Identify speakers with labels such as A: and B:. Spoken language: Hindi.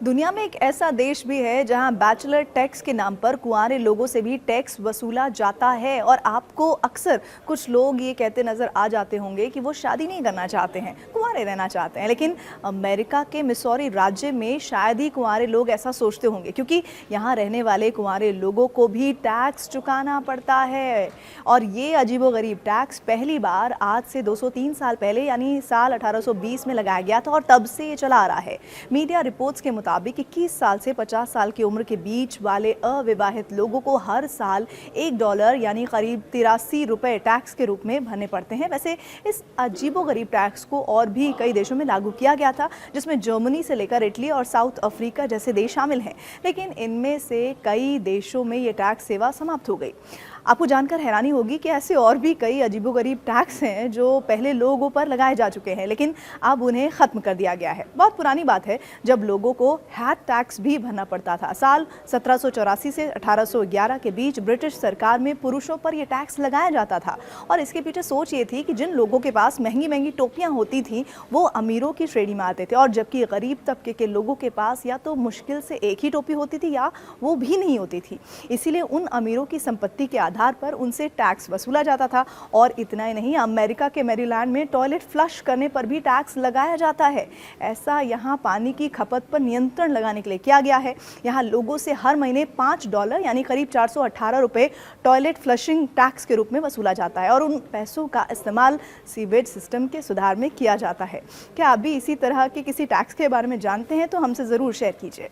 A: दुनिया में एक ऐसा देश भी है जहां बैचलर टैक्स के नाम पर कुंवारे लोगों से भी टैक्स वसूला जाता है। और आपको अक्सर कुछ लोग ये कहते नजर आ जाते होंगे कि वो शादी नहीं करना चाहते हैं, कुंवारे रहना चाहते हैं। लेकिन अमेरिका के मिसौरी राज्य में शायद ही कुंवारे लोग ऐसा सोचते होंगे, क्योंकि यहाँ रहने वाले कुंवारे लोगों को भी टैक्स चुकाना पड़ता है। और ये अजीबोगरीब टैक्स पहली बार आज से 203 साल पहले यानी साल 1820 में लगाया गया था और तब से ये चला आ रहा है। मीडिया रिपोर्ट्स के मुताबिक 21 साल से 50 साल की उम्र के बीच वाले अविवाहित लोगों को हर साल $1 यानी करीब 83 रुपए टैक्स के रूप में भरने पड़ते हैं। वैसे इस अजीबोगरीब टैक्स को और भी कई देशों में लागू किया गया था, जिसमें जर्मनी से लेकर इटली और साउथ अफ्रीका जैसे देश शामिल हैं। लेकिन इनमें से कई देशों में ये टैक्स सेवा समाप्त हो गई। आपको जानकर हैरानी होगी कि ऐसे और भी कई अजीबोगरीब टैक्स हैं जो पहले लोगों पर लगाए जा चुके हैं, लेकिन अब उन्हें ख़त्म कर दिया गया है। बहुत पुरानी बात है जब लोगों को हैट टैक्स भी भरना पड़ता था। साल 1784 से 1811 के बीच ब्रिटिश सरकार में पुरुषों पर यह टैक्स लगाया जाता था। और इसके पीछे सोच ये थी कि जिन लोगों के पास महंगी महंगी टोपियाँ होती थीं वो अमीरों की श्रेणी में आते थे, और जबकि गरीब तबके के लोगों के पास या तो मुश्किल से एक ही टोपी होती थी या वो भी नहीं होती थी। इसीलिए उन अमीरों की संपत्ति के आधार पर उनसे टैक्स वसूला जाता था। और इतना ही नहीं, अमेरिका के मैरीलैंड में टॉयलेट फ्लश करने पर भी टैक्स लगाया जाता है। ऐसा यहाँ पानी की खपत पर नियंत्रण लगाने के लिए किया गया है। यहाँ लोगों से हर महीने $5 यानी करीब 418 रुपए टॉयलेट फ्लशिंग टैक्स के रूप में वसूला जाता है, और उन पैसों का इस्तेमाल सीवेज सिस्टम के सुधार में किया जाता है। क्या आप भी इसी तरह के किसी टैक्स के बारे में जानते हैं तो हमसे ज़रूर शेयर कीजिए।